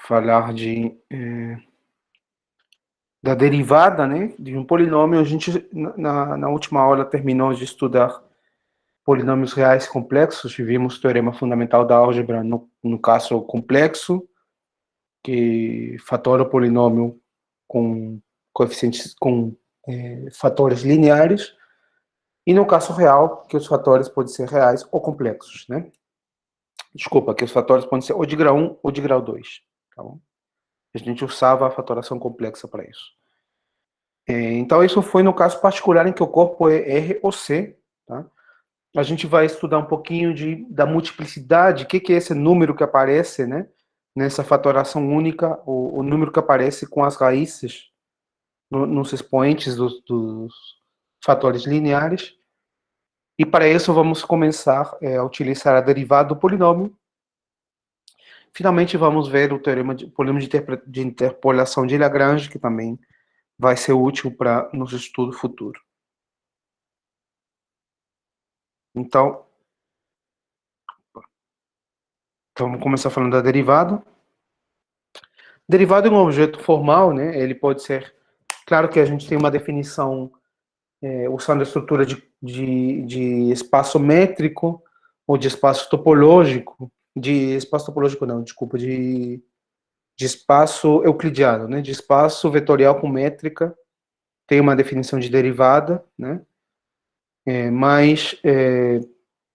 falar da derivada, né, de um polinômio. A gente, na última aula, terminou de estudar polinômios reais complexos, e vimos o teorema fundamental da álgebra no caso complexo, que fatora o polinômio com coeficientes, com fatores lineares, e no caso real, que os fatores podem ser reais ou complexos, né? Desculpa, que os fatores podem ser ou de grau 1 ou de grau 2, tá bom? A gente usava a fatoração complexa para isso. Então, isso foi no caso particular em que o corpo é R ou C, tá? A gente vai estudar um pouquinho da multiplicidade, o que é esse número que aparece, né? Nessa fatoração única, o número que aparece com as raízes nos expoentes dos fatores lineares. E para isso vamos começar a utilizar a derivada do polinômio. Finalmente vamos ver o teorema de polinômio de interpolação de Lagrange, que também vai ser útil para nos estudo futuro. Então, vamos começar falando da derivada. Derivada é um objeto formal, né? Ele pode ser, claro que a gente tem uma definição usando a estrutura de espaço métrico ou de espaço topológico, de espaço topológico não, desculpa, de espaço euclidiano, né? De espaço vetorial com métrica, tem uma definição de derivada, né? Mas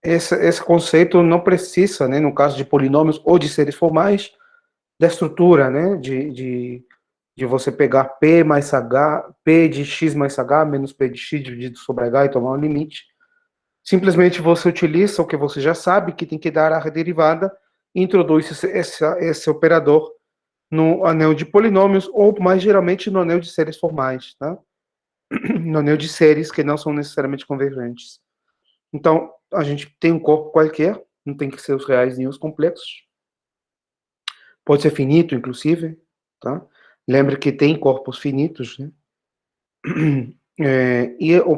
esse conceito não precisa, né? No caso de polinômios ou de séries formais, da estrutura, né? De você pegar P mais H, P de X mais H menos P de X dividido sobre H e tomar um limite. Simplesmente você utiliza o que você já sabe, que tem que dar a derivada, e introduz esse operador no anel de polinômios, ou mais geralmente no anel de séries formais, tá? No anel de séries que não são necessariamente convergentes. Então, a gente tem um corpo qualquer, não tem que ser os reais nem os complexos. Pode ser finito, inclusive, tá? Lembre que tem corpos finitos, né? E o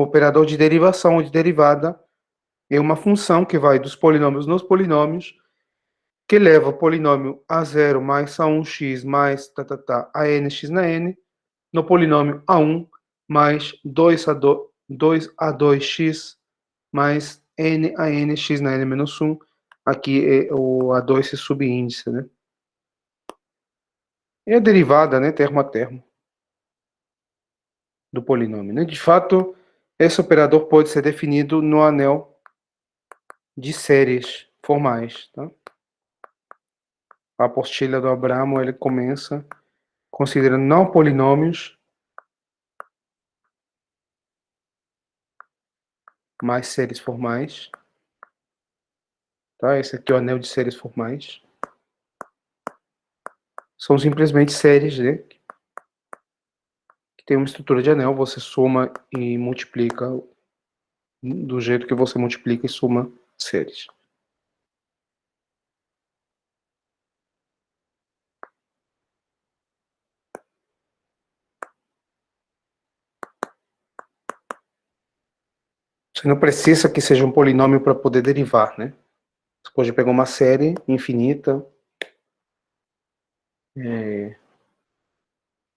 operador de derivação ou de derivada é uma função que vai dos polinômios nos polinômios, que leva o polinômio a0 mais a1x mais a nx na n, no polinômio a1 mais 2a2x mais n a nx na n menos 1. Aqui é o a2 esse subíndice, né? E a derivada, né, termo a termo, do polinômio, né? De fato, esse operador pode ser definido no anel de séries formais, tá? A apostila do Abramo, ele começa considerando não polinômios, mas séries formais, tá? Esse aqui é o anel de séries formais. São simplesmente séries, né? Que tem uma estrutura de anel, você soma e multiplica do jeito que você multiplica e soma séries. Você não precisa que seja um polinômio para poder derivar, né? Você pode pegar uma série infinita,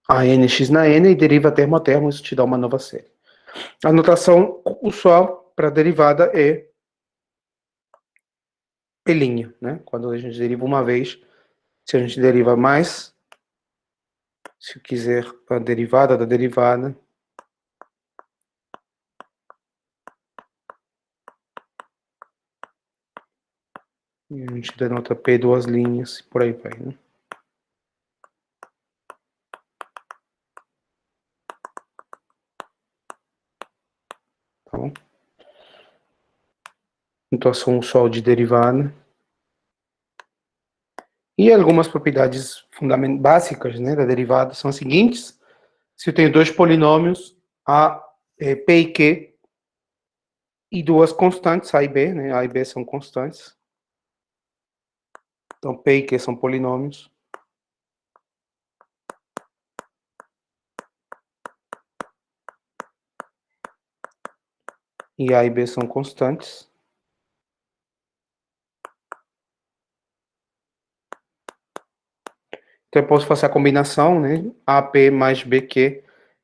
a nx na n, e deriva termo a termo, isso te dá uma nova série. A notação usual para derivada é P', né? Quando a gente deriva uma vez, se a gente deriva mais, se eu quiser a derivada da derivada, e a gente denota P duas linhas, por aí vai, né? Tá bom? Notação usual de derivada. E algumas propriedades básicas, né, da derivada são as seguintes. Se eu tenho dois polinômios, A, P e Q, e duas constantes, A e B, né, A e B são constantes. Então, P e Q são polinômios. E A e B são constantes. Então, eu posso fazer a combinação, né? AP mais BQ.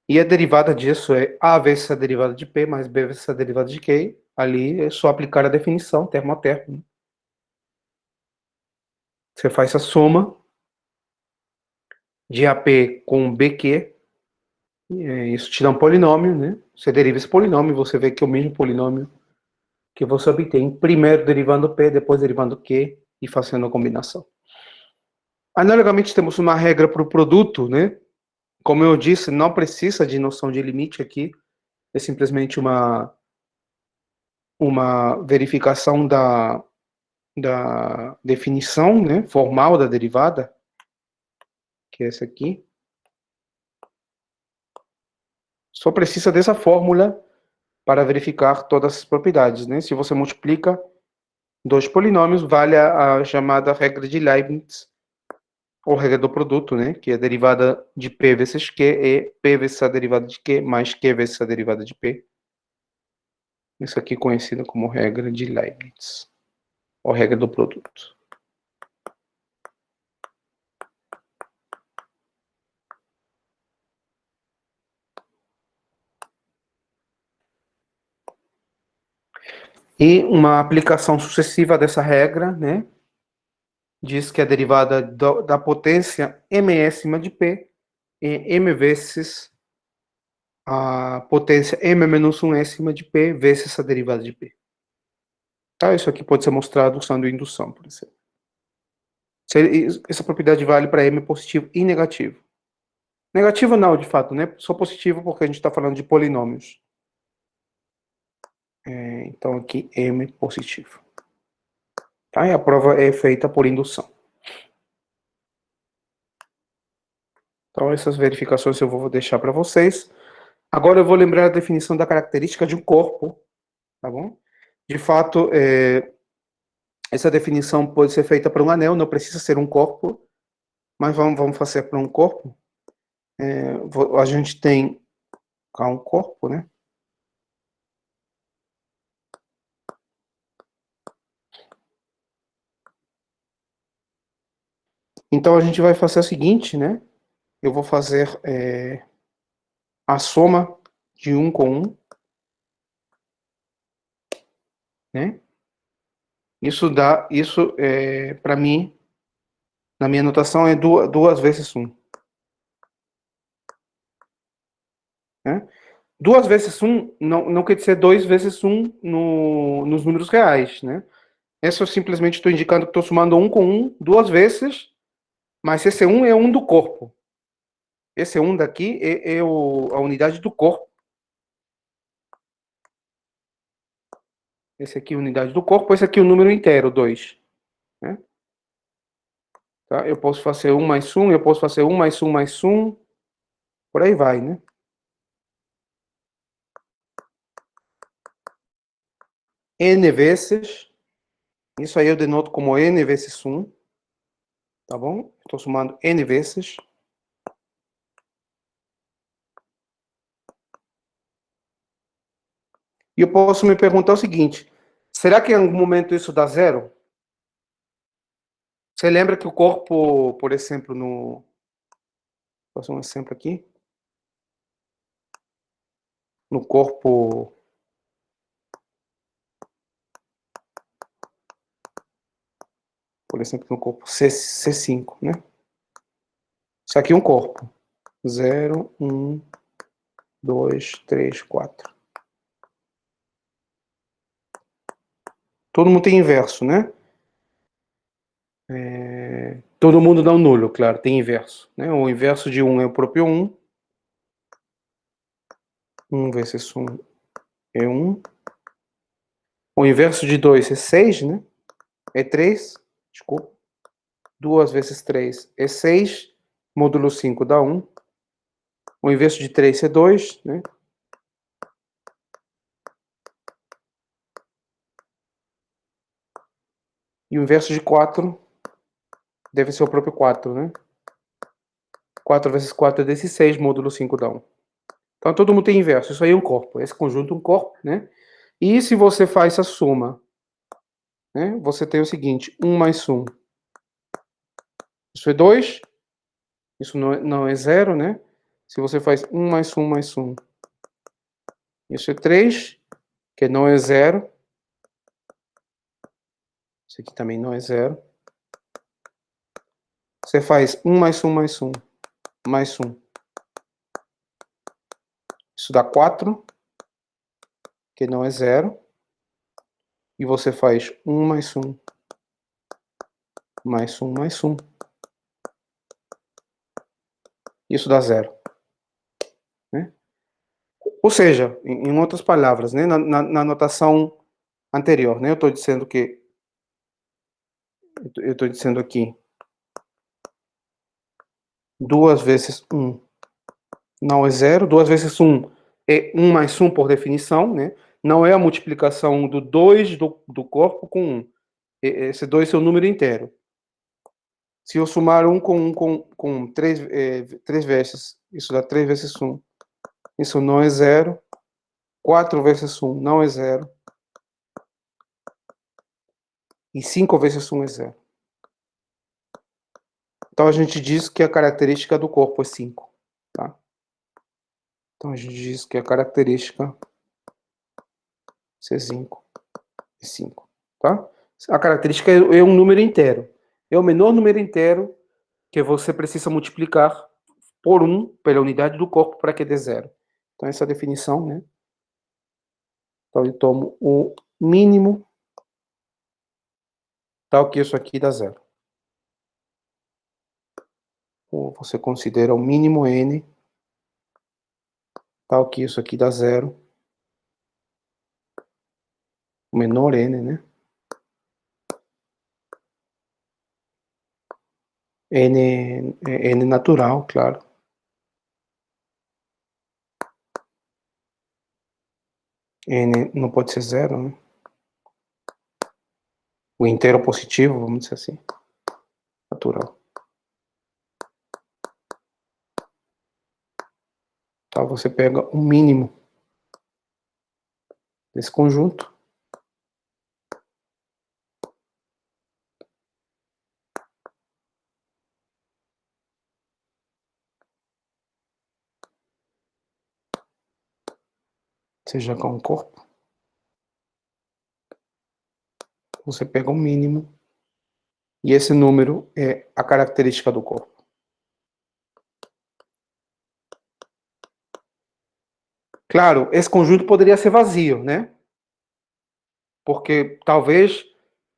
E a derivada disso é A vezes a derivada de P mais B vezes a derivada de Q. Ali é só aplicar a definição termo a termo. Você faz a soma de AP com BQ. Isso te dá um polinômio, né? Você deriva esse polinômio, você vê que é o mesmo polinômio que você obtém primeiro derivando P, depois derivando Q e fazendo a combinação. Analogamente, temos uma regra para o produto, né? Como eu disse, não precisa de noção de limite aqui, é simplesmente uma verificação da definição, né, formal da derivada, que é essa aqui. Só precisa dessa fórmula para verificar todas as propriedades, né? Se você multiplica dois polinômios, vale a chamada regra de Leibniz, ou regra do produto, né? Que é a derivada de P vezes Q é P vezes a derivada de Q mais Q vezes a derivada de P. Isso aqui é conhecido como regra de Leibniz, ou regra do produto. E uma aplicação sucessiva dessa regra, né, diz que a derivada da potência mésima de P é m vezes a potência m menos 1ª de P vezes a derivada de P. Tá? Isso aqui pode ser mostrado usando indução, por exemplo. Essa propriedade vale para m positivo e negativo. Negativo não, de fato, né? Só positivo porque a gente está falando de polinômios. Então aqui m positivo. Tá? E a prova é feita por indução. Então essas verificações eu vou deixar para vocês. Agora eu vou lembrar a definição da característica de um corpo, tá bom? De fato, essa definição pode ser feita para um anel, não precisa ser um corpo, mas vamos fazer para um corpo. A gente tem cá um corpo, né? Então a gente vai fazer o seguinte, né? Eu vou fazer a soma de 1 com 1, né? Isso para mim, na minha notação, é 2 vezes 1. Né? 2 vezes 1 não quer dizer 2 vezes 1 nos números reais, né? Essa eu simplesmente estou indicando que estou somando 1 com 1 2 vezes, mas esse 1 é 1 do corpo. Esse 1 daqui é a unidade do corpo. Esse aqui é a unidade do corpo, esse aqui é o número inteiro, 2. Né? Tá? Eu posso fazer 1 mais 1, eu posso fazer 1 mais 1 mais 1, por aí vai, né? N vezes, isso aí eu denoto como N vezes 1, tá bom? Estou somando N vezes. E eu posso me perguntar o seguinte, será que em algum momento isso dá zero? Você lembra que o corpo, por exemplo, vou fazer um exemplo aqui. No corpo, por exemplo, no corpo C5, né? Isso aqui é um corpo. 0, 1, 2, 3, 4. Todo mundo tem inverso, né? Todo mundo dá um nulo, claro, tem inverso. Né? O inverso de 1 é o próprio 1. 1 vezes 1 é 1. O inverso de 2 é 6, né? É 3, desculpa. 2 vezes 3 é 6. Módulo 5 dá 1. O inverso de 3 é 2, né? E o inverso de 4 deve ser o próprio 4, né? 4 vezes 4 é 16, módulo 5 dá 1. Então todo mundo tem inverso. Isso aí é um corpo. Esse conjunto é um corpo, né? E se você faz a soma, né? Você tem o seguinte, 1 mais 1. Isso é 2. isso não é zero, né? Se você faz 1 mais 1 mais 1, isso é 3, que não é zero. Isso aqui também não é zero. Você faz 1 mais 1 mais 1 mais 1. Isso dá 4, que não é zero. E você faz 1 mais 1 mais 1 mais 1. Isso dá zero. Né? Ou seja, em outras palavras, né, na notação anterior, né, eu estou dizendo que eu estou dizendo aqui 2 vezes 1 não é zero. 2 vezes 1 é 1 mais 1 por definição, né? Não é a multiplicação do 2 do corpo com 1. Esse 2 é o número inteiro. Se eu somar 1 com 1 com 3 vezes, isso dá 3 vezes 1. Isso não é zero. 4 vezes 1 não é zero. E 5 vezes 1 é zero. Então a gente diz que a característica do corpo é 5. Tá? Então a gente diz que a característica C5 é 5. Tá? A característica é um número inteiro. É o menor número inteiro que você precisa multiplicar por 1 pela unidade do corpo para que dê zero. Então essa é a definição, né? Então eu tomo o mínimo tal que isso aqui dá zero. Ou você considera o mínimo n tal que isso aqui dá zero. O menor n, né? N natural, claro. N não pode ser zero, né? O inteiro positivo, vamos dizer assim. Natural. Tá, você pega o mínimo desse conjunto. Seja com um corpo. Você pega o mínimo. E esse número é a característica do corpo. Claro, esse conjunto poderia ser vazio, né? Porque talvez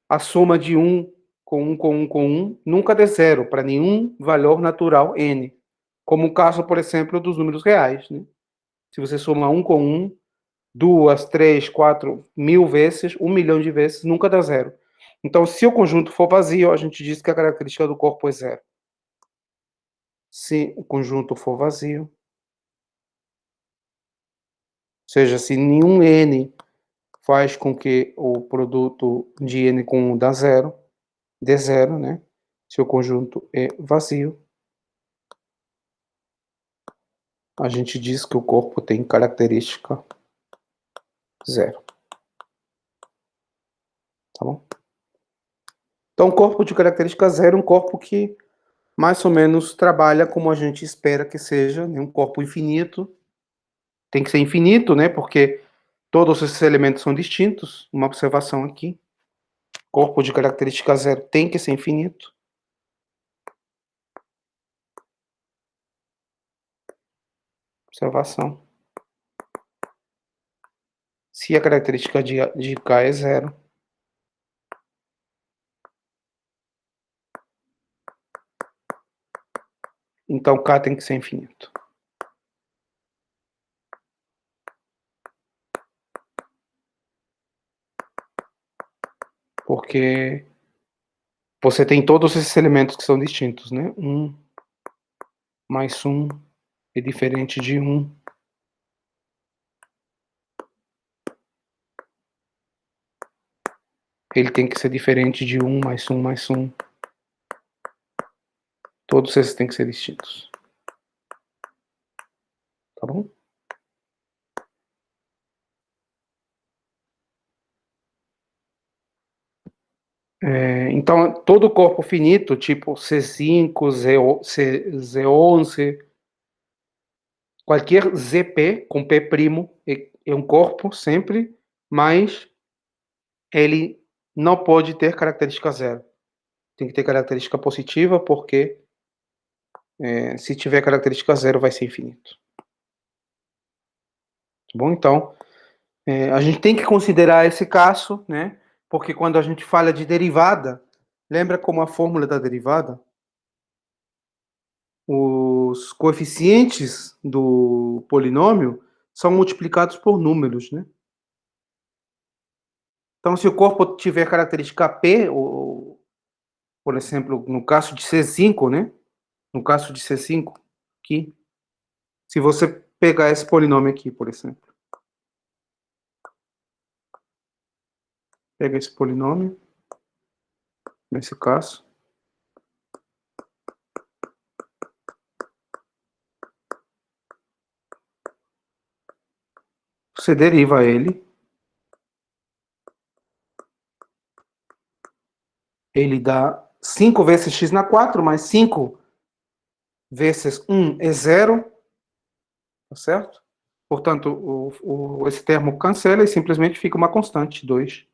a soma de 1 com 1 com 1 com 1 nunca dê zero para nenhum valor natural n. Como o caso, por exemplo, dos números reais, né? Se você soma 1 com 1, 2, 3, 4, 1000 vezes, 1 milhão de vezes, nunca dá zero. Então, se o conjunto for vazio, a gente diz que a característica do corpo é zero. Se o conjunto for vazio, ou seja, se nenhum n faz com que o produto de n com 1 dê zero, né? Se o conjunto é vazio, a gente diz que o corpo tem característica zero. Tá bom? Então, corpo de característica zero é um corpo que mais ou menos trabalha como a gente espera que seja, né? Um corpo infinito. Tem que ser infinito, né? Porque todos esses elementos são distintos. Uma observação aqui. Corpo de característica zero tem que ser infinito. Observação. Se a característica de K é zero, então K tem que ser infinito. Porque você tem todos esses elementos que são distintos, né? 1 mais 1 é diferente de 1. Ele tem que ser diferente de 1 mais 1 mais 1. Todos esses têm que ser distintos. Tá bom? Então, todo corpo finito, tipo C5, Z11, qualquer ZP com P' é um corpo sempre, mas ele não pode ter característica zero. Tem que ter característica positiva, porque se tiver característica zero, vai ser infinito. Tá bom? Então, a gente tem que considerar esse caso, né? Porque quando a gente fala de derivada, lembra como a fórmula da derivada? Os coeficientes do polinômio são multiplicados por números, né? Então, se o corpo tiver característica P, ou, por exemplo, no caso de C5, né? No caso de C5, aqui, se você pegar esse polinômio aqui, por exemplo, pega esse polinômio, nesse caso, você deriva ele dá 5 vezes x na 4, mais 5 vezes 1 é zero, tá certo? Portanto, esse termo cancela e simplesmente fica uma constante, 2.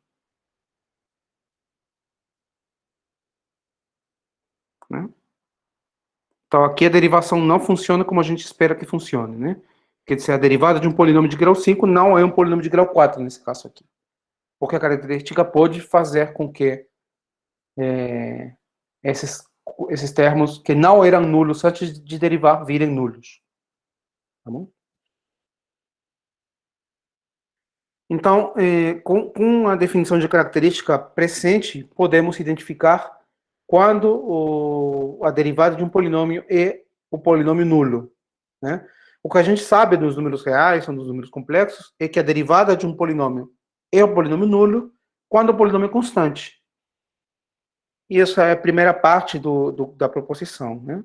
Né? Então, aqui a derivação não funciona como a gente espera que funcione, né? Quer dizer, a derivada de um polinômio de grau 5 não é um polinômio de grau 4 nesse caso aqui. Porque a característica pode fazer com que esses, esses termos que não eram nulos antes de derivar virem nulos. Tá bom? Então, com a definição de característica presente, podemos identificar quando a derivada de um polinômio é o polinômio nulo. Né? O que a gente sabe dos números reais, são dos números complexos, é que a derivada de um polinômio é o polinômio nulo quando o polinômio é constante. E essa é a primeira parte da proposição. Né?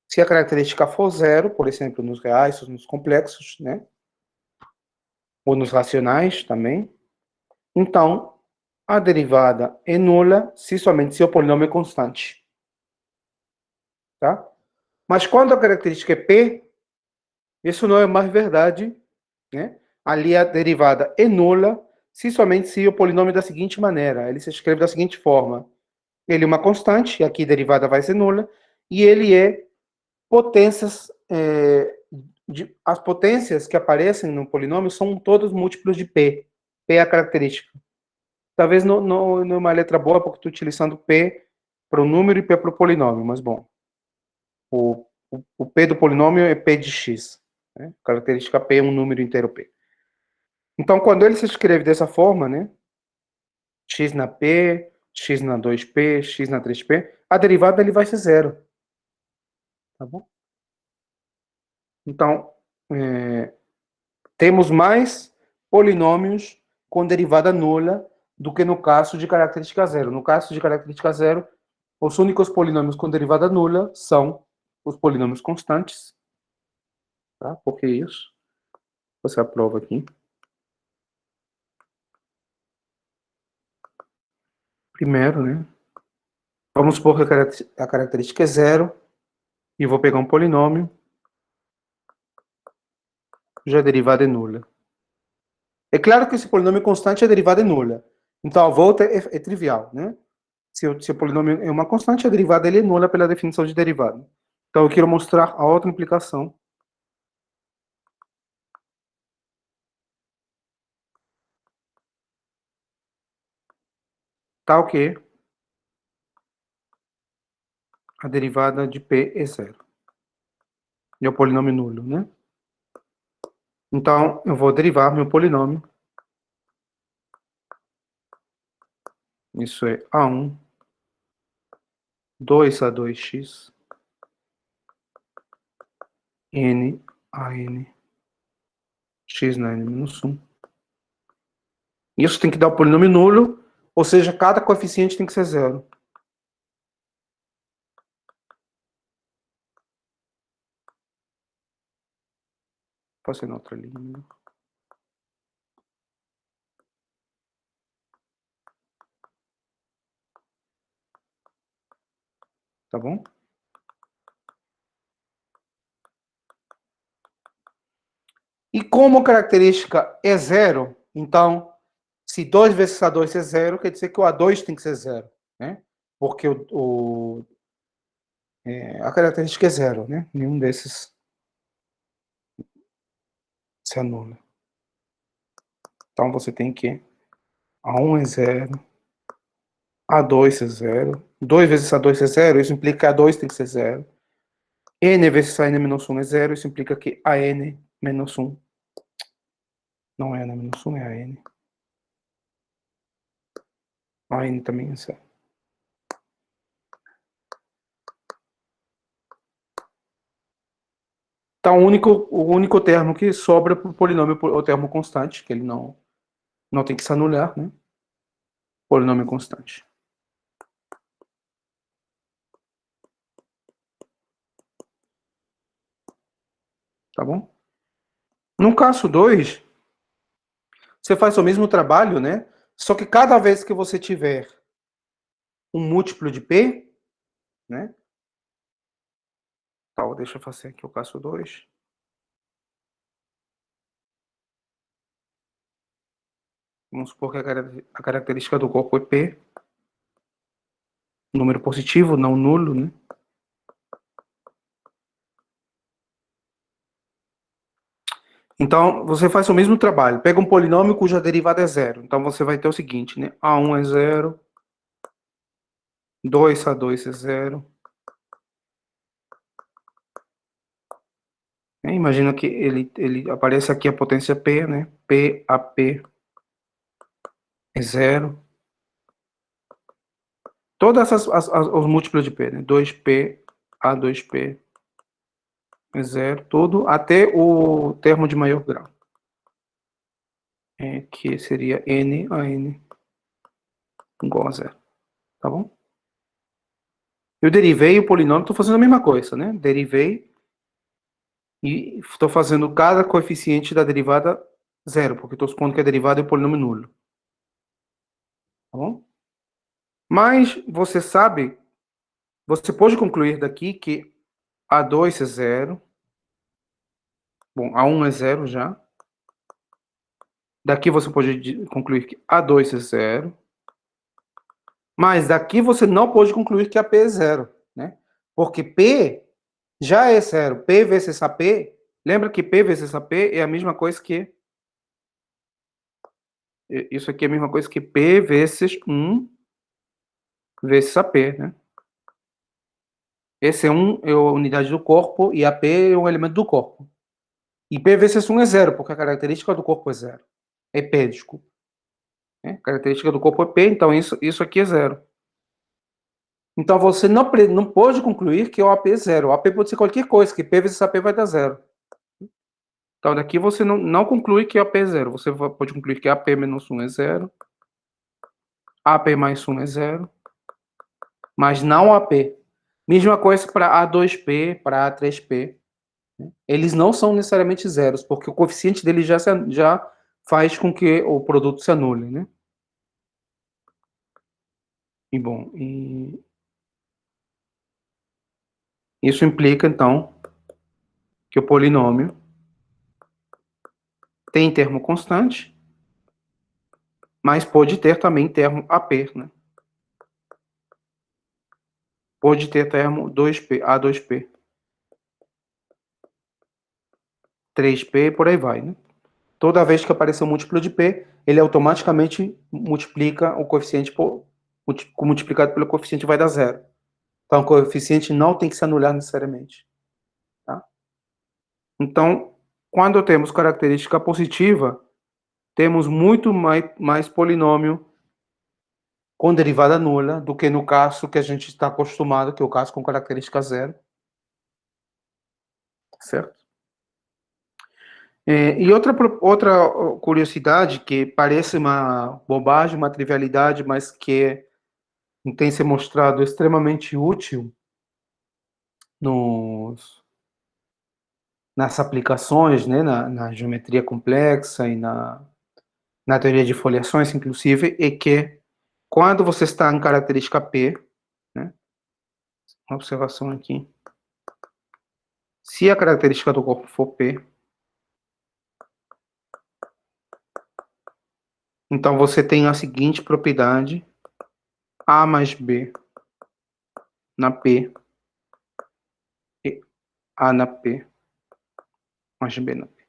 Se a característica for zero, por exemplo, nos reais, nos complexos, né? Ou nos racionais também, então a derivada é nula somente se o polinômio é constante. Tá? Mas quando a característica é P, isso não é mais verdade, né? Ali a derivada é nula somente se o polinômio é da seguinte maneira. Ele se escreve da seguinte forma. Ele é uma constante, e aqui a derivada vai ser nula, e ele é potências... as potências que aparecem no polinômio são todos múltiplos de P. P é a característica. Talvez não é uma letra boa, porque estou utilizando P para o número e P para o polinômio, mas bom. O P do polinômio é P de x. Né? Característica P é um número inteiro P. Então, quando ele se escreve dessa forma, né? X na P, X na 2P, X na 3P, a derivada ele vai ser zero. Tá bom? Então, temos mais polinômios com derivada nula do que no caso de característica zero. No caso de característica zero, os únicos polinômios com derivada nula são os polinômios constantes. Tá? Por que isso? Você aprova aqui. Primeiro, né? Vamos supor que a característica é zero e vou pegar um polinômio cuja derivada é nula. É claro que esse polinômio constante, a derivada é nula. Então a volta é trivial, né? Se o polinômio é uma constante, a derivada ele é nula pela definição de derivada. Então eu quero mostrar a outra implicação. Tal que a derivada de P é zero. E é o polinômio nulo, né? Então eu vou derivar meu polinômio. Isso é A1, 2A2x, n a n, x na n-1. Isso tem que dar o polinômio nulo, ou seja, cada coeficiente tem que ser zero. Passei na outra linha. tá bom? E como a característica é zero, então, se 2 vezes A2 é zero, quer dizer que o A2 tem que ser zero, né? Porque a característica é zero, né? Nenhum desses se anula. Então, você tem que A1 é zero, A2 é zero, 2 vezes A2 é zero, isso implica que A2 tem que ser zero. N vezes AN menos 1 é zero, isso implica que AN menos 1 não é AN menos 1, é AN. AN também é zero. Então, o único termo que sobra para o polinômio é o termo constante, que ele não tem que se anular, né? Polinômio constante. Tá bom? No caso 2, você faz o mesmo trabalho, né? Só que cada vez que você tiver um múltiplo de P, né? Tá, deixa eu fazer aqui o caso 2. Vamos supor que a característica do corpo é P, número positivo, não nulo, né? Então, você faz o mesmo trabalho. Pega um polinômio cuja derivada é zero. Então, você vai ter o seguinte, né? A1 é zero, 2A2 é zero. Imagina que ele aparece aqui a potência P, né? P a P é zero. Todas os múltiplos de P, né? 2P a 2P é zero. Tudo até o termo de maior grau. Que seria N a N igual a zero. Tá bom? Eu derivei o polinômio, estou fazendo a mesma coisa, né? Derivei e estou fazendo cada coeficiente da derivada zero, porque estou supondo que a derivada é o polinômio nulo. Tá bom? Mas você sabe, você pode concluir daqui que A2 é zero. Bom, A1 é zero já. Daqui você pode concluir que A2 é zero. Mas daqui você não pode concluir que AP é zero, né? Porque P já é zero. P vezes AP, lembra que P vezes AP é a mesma coisa que... Isso aqui é a mesma coisa que P vezes 1 vezes AP, né? Esse é a unidade do corpo e AP é um elemento do corpo. E P vezes 1 é zero, porque a característica do corpo é zero. É P, desculpa. A característica do corpo é P, então isso aqui é zero. Então você não pode concluir que o AP é zero. O AP pode ser qualquer coisa, que P vezes AP vai dar zero. Então daqui você não conclui que AP é zero. Você pode concluir que AP menos 1 é zero. AP mais 1 é zero. Mas não AP. Mesma coisa para A2P, para A3P. Eles não são necessariamente zeros, porque o coeficiente deles já faz com que o produto se anule, né? E bom, isso implica, então, que o polinômio tem termo constante, mas pode ter também termo AP, né? Pode ter termo 2P, A2P, 3P, por aí vai, né? Toda vez que aparecer um múltiplo de P, ele automaticamente multiplica o coeficiente multiplicado pelo coeficiente vai dar zero. Então, o coeficiente não tem que se anular necessariamente. Tá? Então, quando temos característica positiva, temos muito mais polinômio com derivada nula do que no caso que a gente está acostumado, que é o caso com característica zero. Certo? E outra curiosidade que parece uma bobagem, uma trivialidade, mas que tem se mostrado extremamente útil nas aplicações, né, na geometria complexa e na teoria de foliações, inclusive, é que quando você está em característica P, né, Uma observação aqui. Se a característica do corpo for P, então você tem a seguinte propriedade: A mais B na P e A na P mais B na P.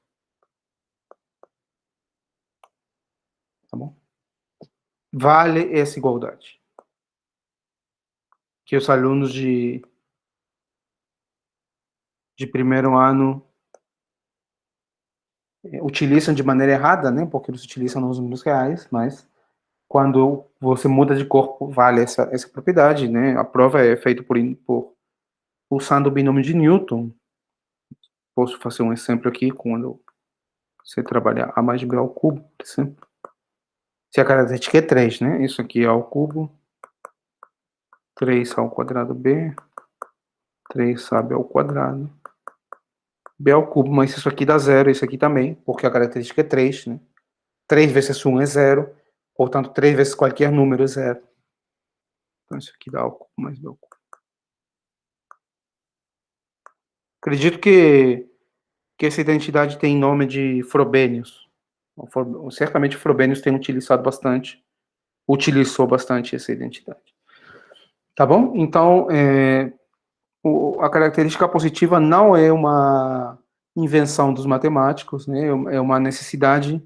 Tá bom? Vale essa igualdade. Que os alunos de primeiro ano utilizam de maneira errada, né? Porque eles utilizam nos números reais, mas quando você muda de corpo, vale essa propriedade, né? A prova é feita por usando o binômio de Newton. Posso fazer um exemplo aqui, quando você trabalhar A mais B ao cubo, por exemplo. Se a característica é 3, né? Isso aqui é ao cubo, 3 ao quadrado B, 3AB ao quadrado, B ao cubo, mas isso aqui dá zero, isso aqui também, porque a característica é 3, né? 3 vezes 1 é 0, portanto, 3 vezes qualquer número é 0. Então, isso aqui dá ao cubo mais B ao cubo. Acredito que essa identidade tem nome de Frobenius. Certamente Frobenius tem utilizou bastante essa identidade. Tá bom? Então, a característica positiva não é uma invenção dos matemáticos, né? É uma necessidade,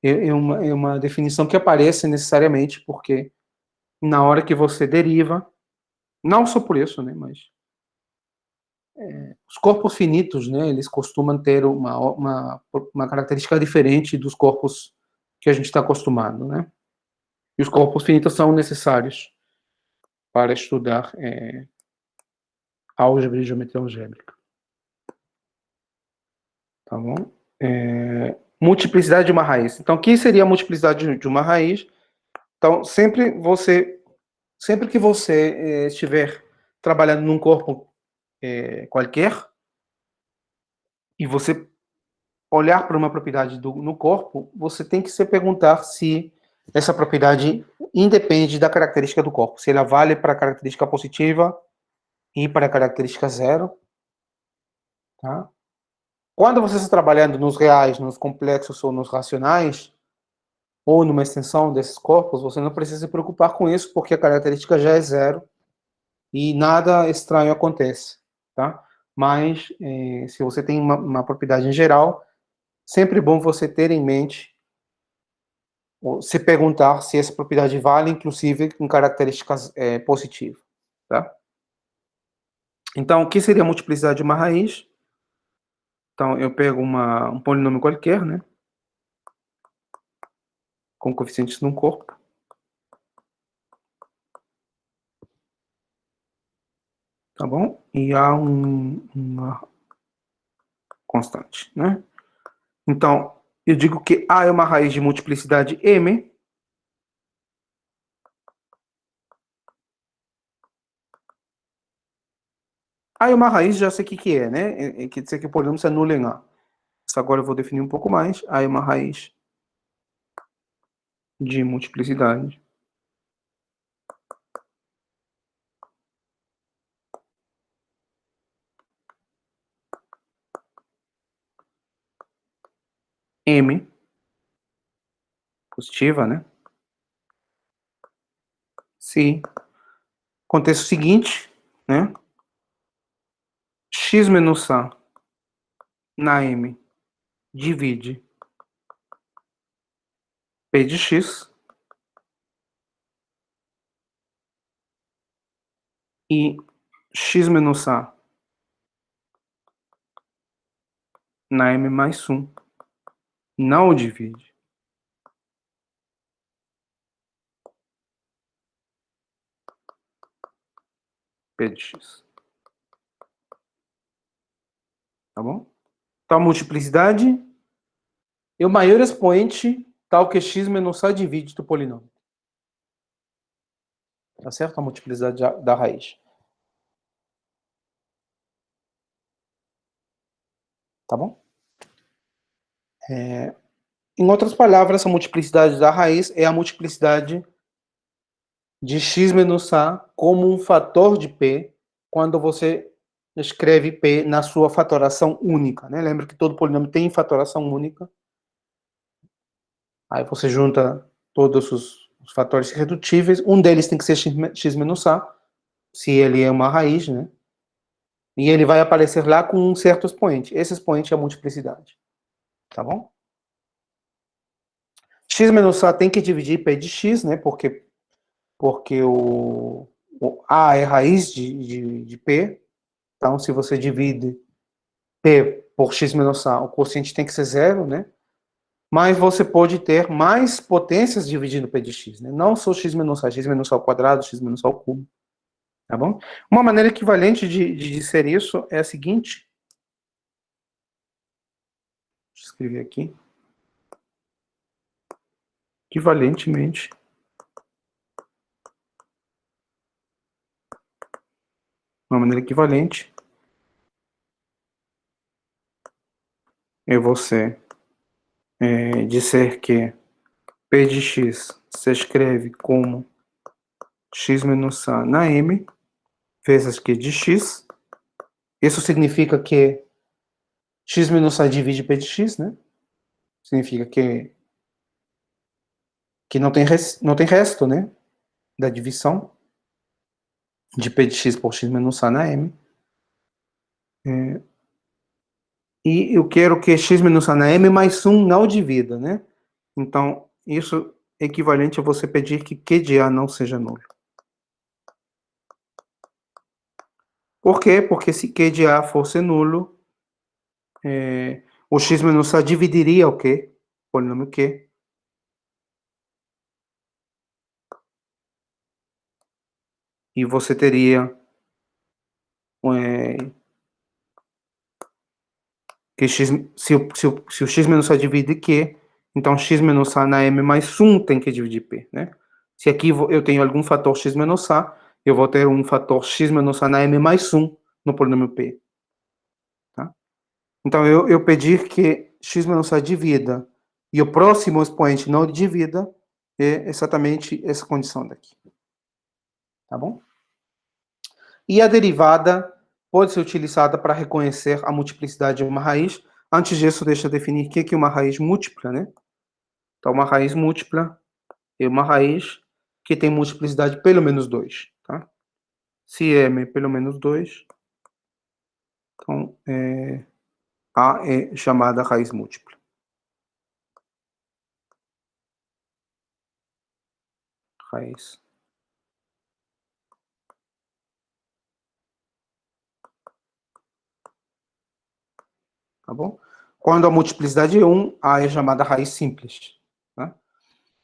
é uma definição que aparece necessariamente porque na hora que você deriva, não só por isso, né? Mas os corpos finitos, né? Eles costumam ter uma característica diferente dos corpos que a gente está acostumado, né? E os corpos finitos são necessários para estudar álgebra e geometria algébrica. Tá bom? Multiplicidade de uma raiz. Então, o que seria a multiplicidade de uma raiz? Então, sempre que você estiver trabalhando num corpo qualquer, e você olhar para uma propriedade no corpo, você tem que se perguntar se essa propriedade independe da característica do corpo. Se ela vale para a característica positiva e para a característica zero. Tá? Quando você está trabalhando nos reais, nos complexos ou nos racionais, ou numa extensão desses corpos, você não precisa se preocupar com isso, porque a característica já é zero e nada estranho acontece, tá? Mas, se você tem uma propriedade em geral, sempre bom você ter em mente, ou se perguntar se essa propriedade vale, inclusive, com características positivas, tá? Então, o que seria a multiplicidade de uma raiz? Então, eu pego um polinômio qualquer, né? Com coeficientes num corpo. Tá bom? E há uma constante, né? Então, eu digo que A é uma raiz de multiplicidade M. A é uma raiz, já sei o que é, né? Quer dizer que o polinômio se anula em A. Isso agora eu vou definir um pouco mais. A é uma raiz de multiplicidade M, positiva, né? Se acontece o seguinte, né? X menos A na M divide P de X e X menos A na M mais 1 não divide P de X. Tá bom? Então, a multiplicidade é o maior expoente tal que x menos a divide do polinômio. Tá certo? A multiplicidade da raiz. Tá bom? Em outras palavras, a multiplicidade da raiz é a multiplicidade de x menos a como um fator de p quando você escreve P na sua fatoração única, né? Lembra que todo polinômio tem fatoração única. Aí você junta todos os fatores irredutíveis. Um deles tem que ser x menos a, se ele é uma raiz, né? E ele vai aparecer lá com um certo expoente. Esse expoente é a multiplicidade. Tá bom? X menos a tem que dividir P de x, né? Porque o A é raiz de P. Então, se você divide P por x menos a, o quociente tem que ser zero, né? Mas você pode ter mais potências dividindo P de x, né? Não só x menos a ao quadrado, x menos a ao cubo. Tá bom? Uma maneira equivalente de dizer isso é a seguinte. Deixa eu escrever aqui. Equivalentemente. Uma maneira equivalente é você dizer que P de x se escreve como x menos a na m vezes Q de x. Isso significa que x menos a divide P de x, né? Significa que não tem resto, né? Da divisão de P de x por x menos a na m. E eu quero que x menos a na m mais 1 não divida, né? Então, isso é equivalente a você pedir que Q de A não seja nulo. Por quê? Porque se Q de A fosse nulo, o x menos a dividiria o Q, o polinômio Q. E você teria que x, se o x menos a divide Q, então x menos a na m mais 1 tem que dividir P, né? Se aqui eu tenho algum fator x menos a, eu vou ter um fator x menos a na m mais 1 no polinômio P. Tá? Então, eu pedir que x menos a divida e o próximo expoente não divida é exatamente essa condição daqui. Tá bom? E a derivada pode ser utilizada para reconhecer a multiplicidade de uma raiz. Antes disso, deixa eu definir o que é uma raiz múltipla, né? Então, uma raiz múltipla é uma raiz que tem multiplicidade pelo menos 2, tá? Se m é pelo menos 2, então A é chamada raiz múltipla. Raiz. Tá bom? Quando a multiplicidade é 1, A é chamada raiz simples. Tá?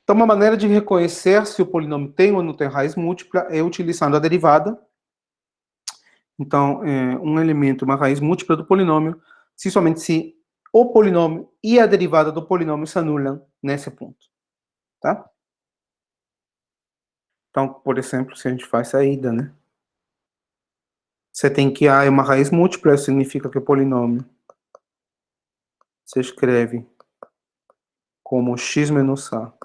Então, uma maneira de reconhecer se o polinômio tem ou não tem raiz múltipla é utilizando a derivada. Então, um elemento, uma raiz múltipla do polinômio, se somente se o polinômio e a derivada do polinômio se anulam nesse ponto. Tá? Então, por exemplo, se a gente faz saída, né? Você tem que A é uma raiz múltipla, isso significa que o polinômio se escreve como x menos a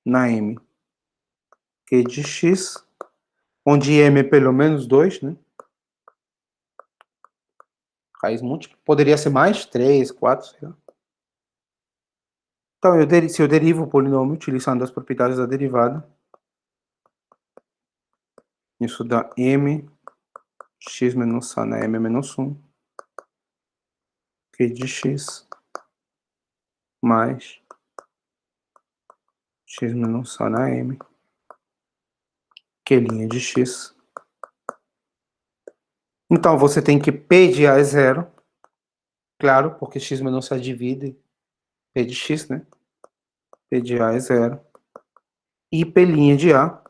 na m, que de x, onde m é pelo menos 2, né? Raiz múltipla. Poderia ser mais, 3, 4, sei lá. Então, se eu derivo o polinômio utilizando as propriedades da derivada, isso dá m x menos a na m menos 1, que de x mais x menos a na m, que linha de x. Então, você tem que P de A é zero, claro, porque x menos a divide P de x, né? P de A é zero. E P' de A,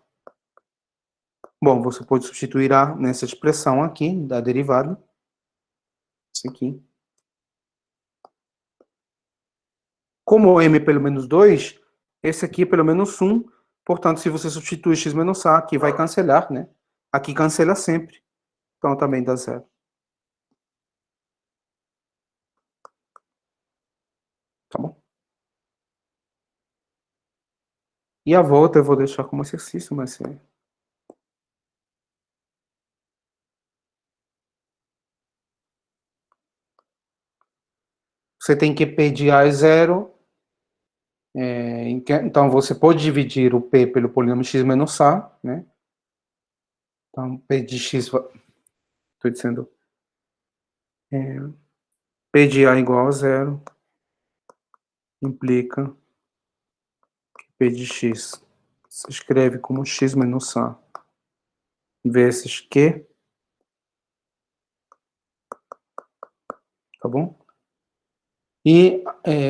bom, você pode substituir A nessa expressão aqui, da derivada. Isso aqui. Como m é pelo menos 2, esse aqui é pelo menos 1. Portanto, se você substituir x menos a, aqui vai cancelar, né? Aqui cancela sempre. Então, também dá zero. Tá bom? E a volta eu vou deixar como exercício, mas você tem que P de A é zero. Então, você pode dividir o P pelo polinômio x menos A, né? Então, P de x, estou dizendo, P de A igual a zero, implica que P de x se escreve como x menos A vezes Q, tá bom? E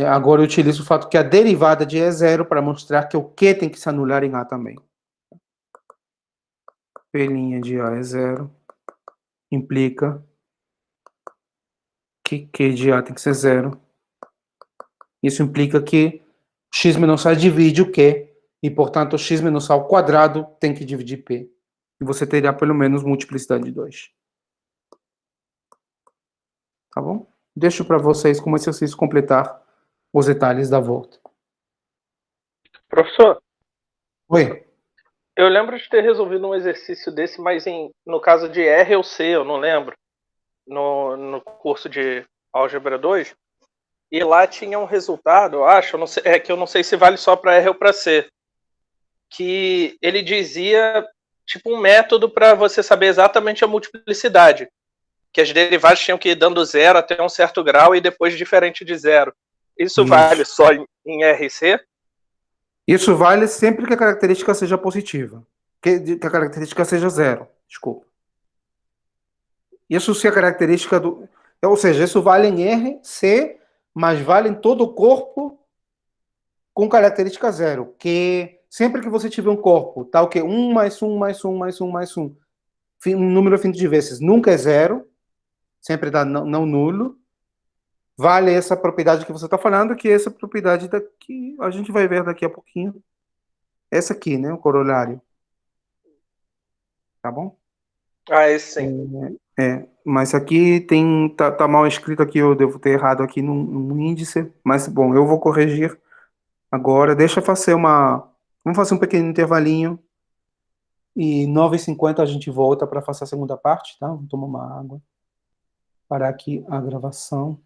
agora eu utilizo o fato que a derivada de E é zero para mostrar que o Q tem que se anular em A também. P' de A é zero, implica que Q de A tem que ser zero. Isso implica que x menos A divide o Q, e, portanto, x menos A ao quadrado tem que dividir P. E você terá pelo menos multiplicidade de 2. Tá bom? Deixo para vocês como exercício completar os detalhes da volta. Professor, Oi? eu lembro de ter resolvido um exercício desse, mas no caso de R ou C, eu não lembro, no curso de Álgebra 2, e lá tinha um resultado, eu acho, eu não sei se vale só para R ou para C, que ele dizia tipo um método para você saber exatamente a multiplicidade, que as derivadas tinham que ir dando zero até um certo grau e depois diferente de zero. Isso vale só em R e C? Isso vale sempre que a característica seja positiva. Que a característica seja zero, desculpa. Isso se a característica do... Ou seja, isso vale em R, C, mas vale em todo o corpo com característica zero. Que sempre que você tiver um corpo, tá o quê? 1 mais 1 mais 1 mais 1 mais 1. Um número finito de vezes nunca é zero, sempre dá não nulo. Vale essa propriedade que você está falando, que é essa propriedade daqui, a gente vai ver daqui a pouquinho. Essa aqui, né? O corolário. Tá bom? Ah, esse sim. Mas aqui tá mal escrito aqui, eu devo ter errado aqui no índice, mas bom, eu vou corrigir agora. Vamos fazer um pequeno intervalinho e 9h50 a gente volta para fazer a segunda parte, tá? Vamos tomar uma água. Parar aqui a gravação.